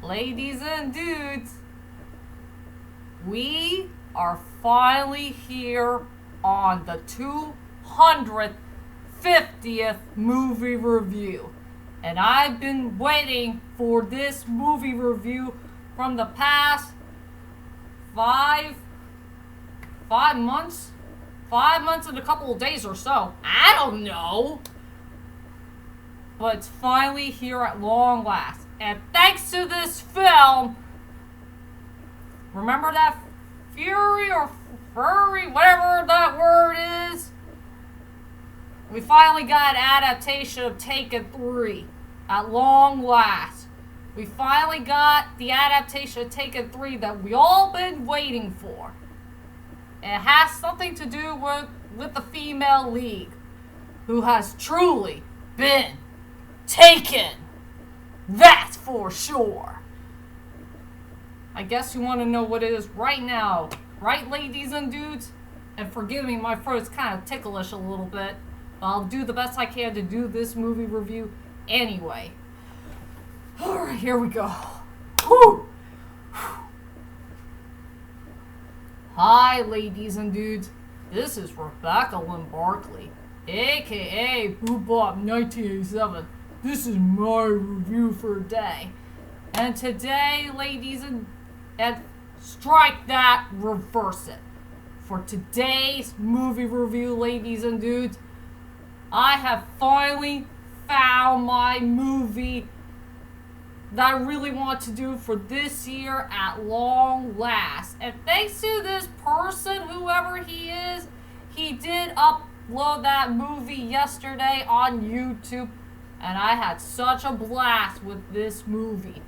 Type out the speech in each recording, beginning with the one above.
Ladies and dudes, we are finally here on the 250th movie review. And I've been waiting for this movie review from the past five months? 5 months and a couple of days or so. I don't know. But it's finally here at long last. And thanks to this film, remember that Fury or Furry, whatever that word is? We finally got an adaptation of Taken 3 at long last. We finally got the adaptation of Taken 3 that we all been waiting for. It has something to do with the female lead, who has truly been taken. That's for sure. I guess you want to know what it is right now, right, ladies and dudes? And forgive me, my throat's kind of ticklish a little bit, but I'll do the best I can to do this movie review anyway. Alright, here we go. Whew. Hi, ladies and dudes. This is Rebecca Lynn Barkley, aka Boobop 1987. This is my review for today. And today, ladies and strike that, reverse it. For today's movie review, ladies and dudes, I have finally found my movie that I really want to do for this year at long last. And thanks to this person, whoever he is, he did upload that movie yesterday on YouTube. And I had such a blast with this movie.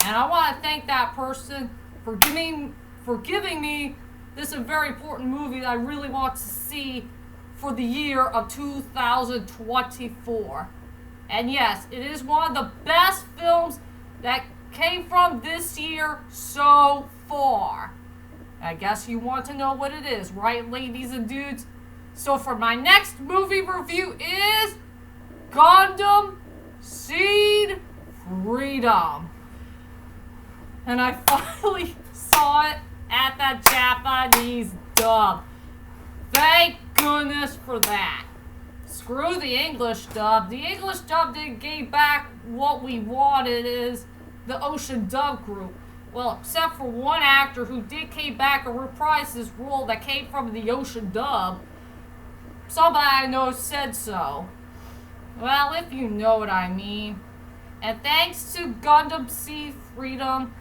And I want to thank that person for giving me this a very important movie that I really want to see for the year of 2024. And yes, it is one of the best films that came from this year so far. I guess you want to know what it is, right, ladies and dudes? So for my next movie review is Gundam Seed Freedom. And I finally saw it at that Japanese dub. Thank goodness for that. Screw the English dub. The English dub didn't give back what we wanted is the Ocean dub group. Well, except for one actor who did came back and reprise his role that came from the Ocean dub. Somebody I know said so. Well, if you know what I mean. And thanks to Gundam Seed Freedom,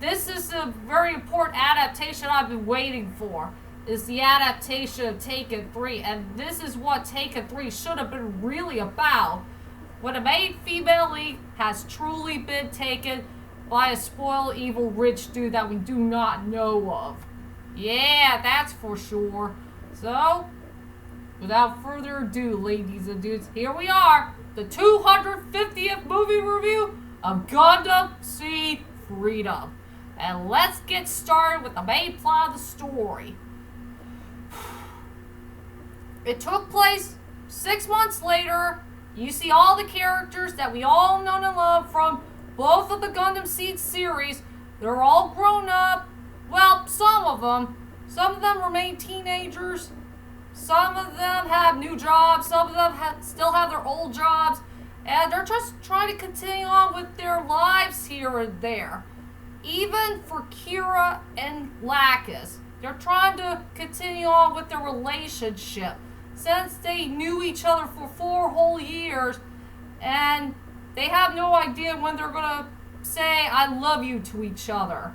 this is a very important adaptation I've been waiting for. Is the adaptation of Taken 3. And this is what Taken 3 should have been really about. When a main female lead has truly been taken by a spoiled evil rich dude that we do not know of. Yeah, that's for sure. So, without further ado, ladies and dudes, here we are, the 250th movie review of Gundam Seed Freedom. And let's get started with the main plot of the story. It took place 6 months later. You see all the characters that we all know and love from both of the Gundam Seed series. They're all grown up. Well, some of them. Some of them remain teenagers. Some of them have new jobs. Some of them still have their old jobs. And they're just trying to continue on with their lives here and there. Even for Kira and Lacus, they're trying to continue on with their relationship. Since they knew each other for 4 whole years. And they have no idea when they're going to say, I love you to each other.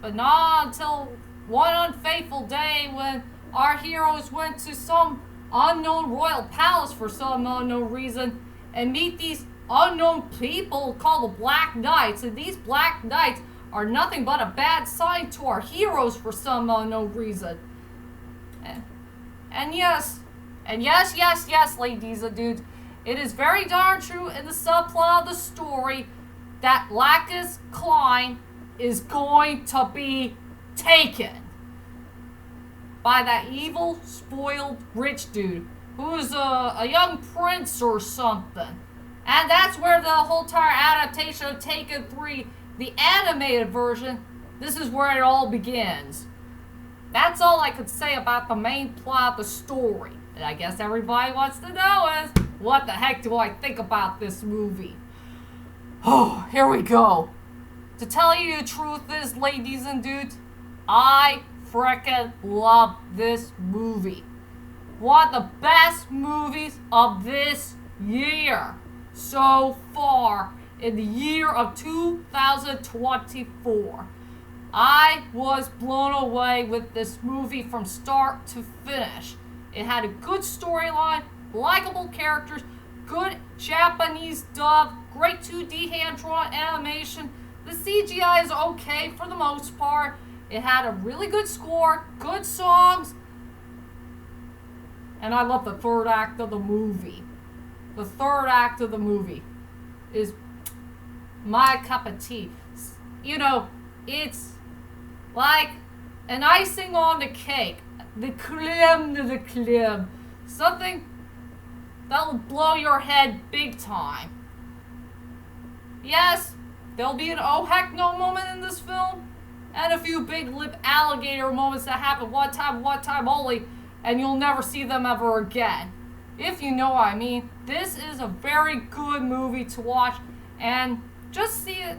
But not until one unfaithful day when our heroes went to some unknown royal palace for some unknown reason and meet these unknown people called the Black Knights. And these Black Knights are nothing but a bad sign to our heroes for some unknown reason. And yes, ladies and dudes, it is very darn true in the subplot of the story that Lacus Klein is going to be taken by that evil, spoiled, rich dude who is a young prince or something. And that's where the whole entire adaptation of Taken 3, the animated version, this is where it all begins. That's all I could say about the main plot of the story. And I guess everybody wants to know is, what the heck do I think about this movie? Oh, here we go. To tell you the truth is, ladies and dudes, I frickin' love this movie. One of the best movies of this year so far in the year of 2024. I was blown away with this movie from start to finish. It had a good storyline, likable characters, good Japanese dub, great 2D hand-drawn animation. The CGI is okay for the most part. It had a really good score, good songs, and I love the third act of the movie. The third act of the movie is my cup of tea. You know, it's like an icing on the cake. The creme de la creme. Something that will blow your head big time. Yes, there'll be an oh heck no moment in this film, and a few big lip alligator moments that happen one time only, and you'll never see them ever again. If you know what I mean. This is a very good movie to watch, and just see it.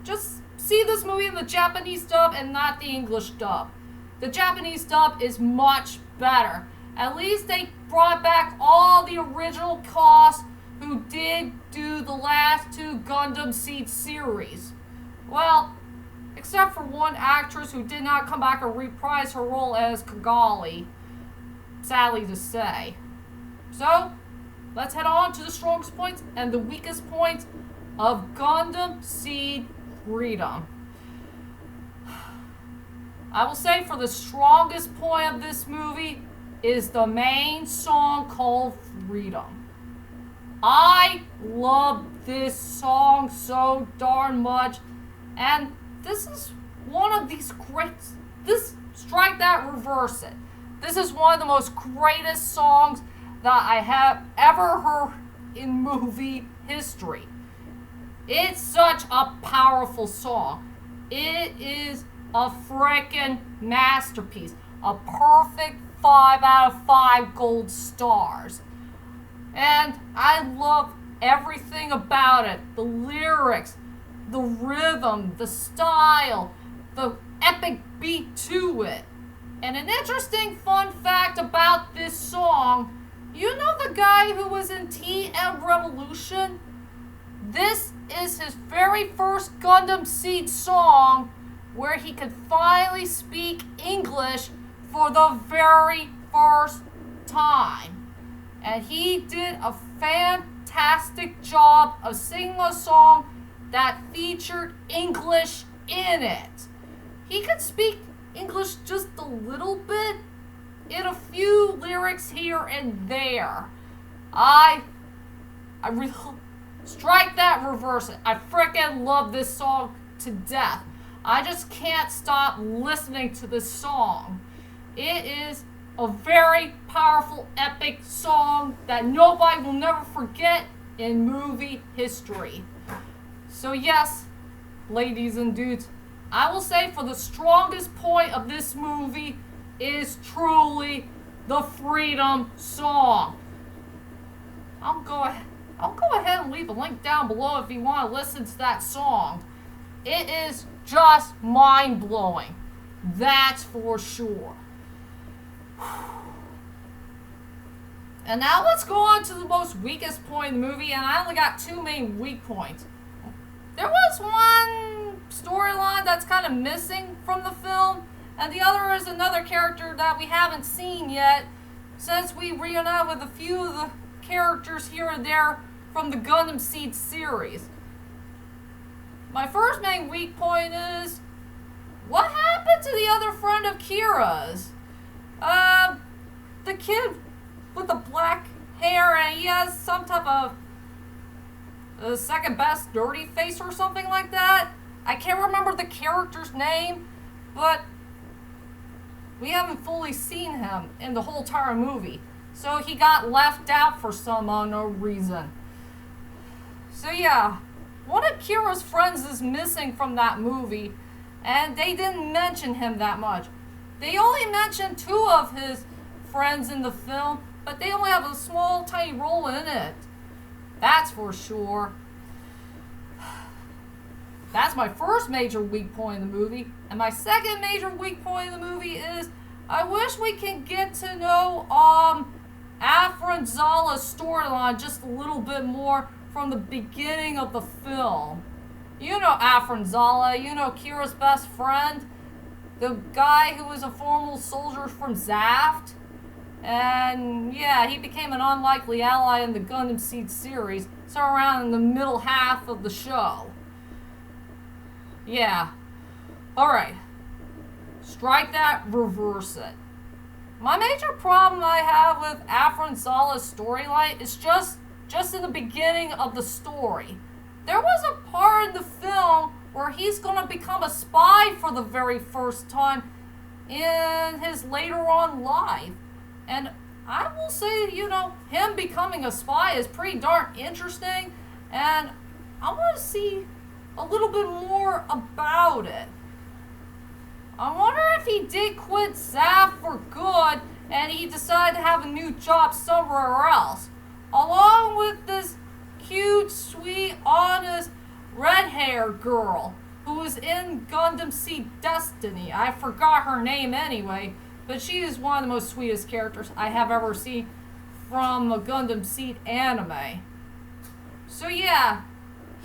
Just see this movie in the Japanese dub and not the English dub. The Japanese dub is much better. At least they brought back all the original cast who did do the last two Gundam Seed series. Well, except for one actress who did not come back and reprise her role as Kigali, sadly to say. So, let's head on to the strongest points and the weakest points of Gundam Seed Freedom. I will say for the strongest point of this movie is the main song called Freedom. I love this song so darn much, and this is one of these great, strike that, reverse it. This is one of the most greatest songs that I have ever heard in movie history. It's such a powerful song. It is a frickin' masterpiece. A perfect 5 out of 5 gold stars. And I love everything about it. The lyrics, the rhythm, the style, the epic beat to it. And an interesting fun fact about this song, you know the guy who was in TM Revolution? This is his very first Gundam Seed song where he could finally speak English for the very first time. And he did a fantastic job of singing a song that featured English in it. He could speak English just a little bit in a few lyrics here and there. I really strike that, reverse it. I frickin' love this song to death. I just can't stop listening to this song. It is a very powerful, epic song that nobody will never forget in movie history. So yes, ladies and dudes, I will say for the strongest point of this movie is truly the Freedom song. I'll go ahead and leave a link down below if you want to listen to that song. It is just mind-blowing. That's for sure. And now let's go on to the most weakest point in the movie, and I only got two main weak points. There was one storyline that's kind of missing from the film, and the other is another character that we haven't seen yet, since we reunite with a few of the characters here and there from the Gundam Seed series. My first main weak point is, what happened to the other friend of Kira's? The kid with the black hair, and he has some type of second best dirty face or something like that. I can't remember the character's name, but we haven't fully seen him in the whole entire movie. So he got left out for some unknown reason. So yeah, one of Kira's friends is missing from that movie, and they didn't mention him that much. They only mentioned two of his friends in the film, but they only have a small, tiny role in it. That's for sure. That's my first major weak point in the movie. And my second major weak point in the movie is I wish we can get to know Afra Zala's storyline just a little bit more from the beginning of the film. You know Afra Zala, you know Kira's best friend, the guy who was a former soldier from Zaft. And yeah, he became an unlikely ally in the Gundam Seed series, so around in the middle half of the show. Yeah. Alright. Strike that, reverse it. My major problem I have with Afra Zala's storyline is just in the beginning of the story. There was a part in the film where he's going to become a spy for the very first time in his later on life. And I will say, you know, him becoming a spy is pretty darn interesting, and I want to see a little bit more about it. I wonder if he did quit Zaft for good and he decided to have a new job somewhere else, along with this cute, sweet, honest, red-haired girl who was in Gundam Seed Destiny. I forgot her name anyway, but she is one of the most sweetest characters I have ever seen from a Gundam Seed anime. So yeah,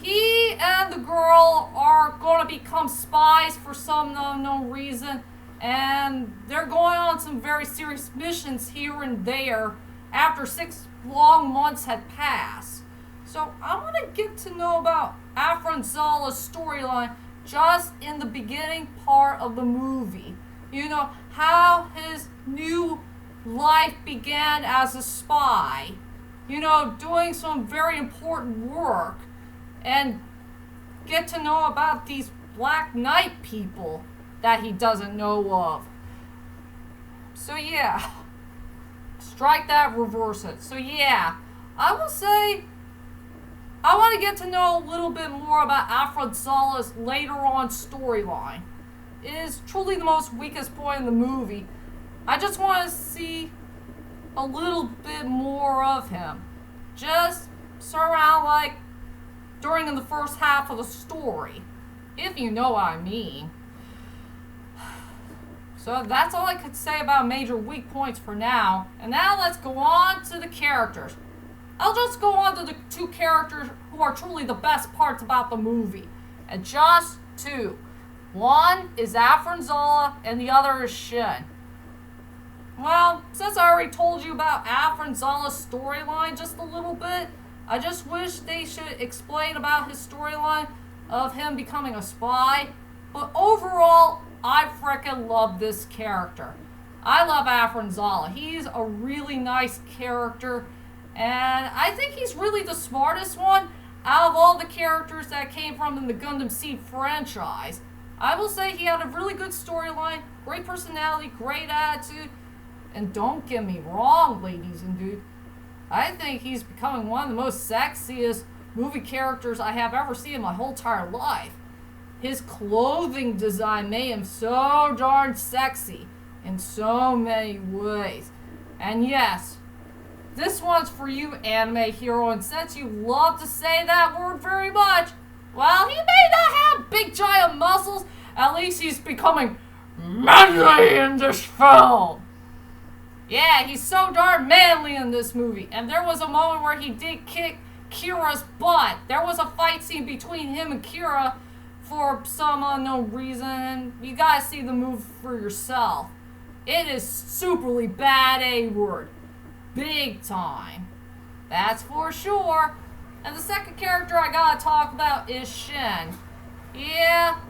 he and the girl are going to become spies for some unknown reason, and they're going on some very serious missions here and there after 6 long months had passed. So I want to get to know about Afra Zala's storyline just in the beginning part of the movie. You know, how his new life began as a spy. You know, doing some very important work. And get to know about these Black Knight people that he doesn't know of. So yeah, strike that, reverse it. So yeah, I will say I want to get to know a little bit more about Afra Zala's later on storyline. It is truly the most weakest point in the movie. I just want to see a little bit more of him. Just around like during the first half of the story, if you know what I mean. So that's all I could say about major weak points for now. And now let's go on to the characters. I'll just go on to the two characters who are truly the best parts about the movie. And just two. One is Afra Zala and the other is Shin. Well, since I already told you about Afra Zala's storyline just a little bit, I just wish they should explain about his storyline of him becoming a spy. But overall, I frickin' love this character. I love Afra Zala. He's a really nice character, and I think he's really the smartest one out of all the characters that came from in the Gundam Seed franchise. I will say he had a really good storyline, great personality, great attitude, and don't get me wrong, ladies and dudes, I think he's becoming one of the most sexiest movie characters I have ever seen in my whole entire life. His clothing design made him so darn sexy in so many ways. And yes, this one's for you, anime hero, and since you love to say that word very much, well, he may not have big giant muscles, at least he's becoming manly in this film. Yeah, he's so darn manly in this movie. And there was a moment where he did kick Kira's butt. There was a fight scene between him and Kira for some unknown reason. You gotta see the movie for yourself. It is superly bad A-word. Big time. That's for sure. And the second character I gotta talk about is Shin. Yeah,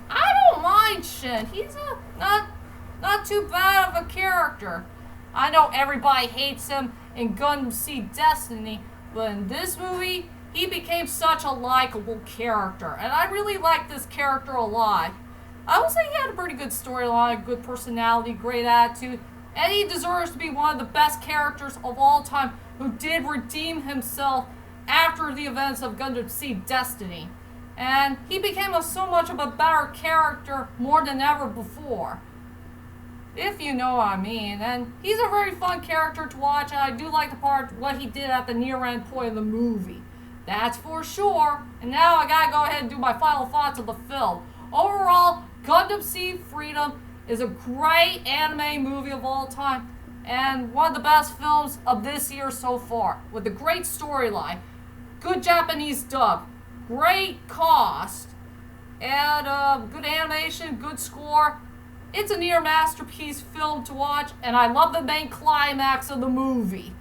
I don't mind Shin. He's not too bad of a character. I know everybody hates him in Gundam Seed Destiny, but in this movie, he became such a likable character, and I really like this character a lot. I would say he had a pretty good storyline, good personality, great attitude, and he deserves to be one of the best characters of all time who did redeem himself after the events of Gundam Seed Destiny. And he became so much of a better character more than ever before, if you know what I mean. And he's a very fun character to watch, and I do like the part what he did at the near end point of the movie. That's for sure. And now I gotta go ahead and do my final thoughts of the film. Overall, Gundam Seed Freedom is a great anime movie of all time, and one of the best films of this year so far, with a great storyline, good Japanese dub, great cast, and good animation, good score. It's a near masterpiece film to watch, and I love the main climax of the movie.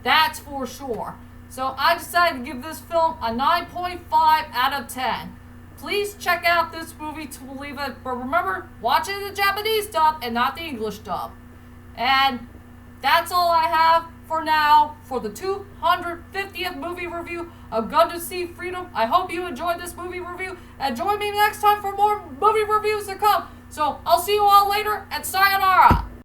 That's for sure. So I decided to give this film a 9.5 out of 10. Please check out this movie to believe it, but remember, watch it in the Japanese dub and not the English dub. And that's all I have for now for the 250th movie review of Gundam Seed Freedom. I hope you enjoyed this movie review, and join me next time for more movie reviews to come. So I'll see you all later, and sayonara!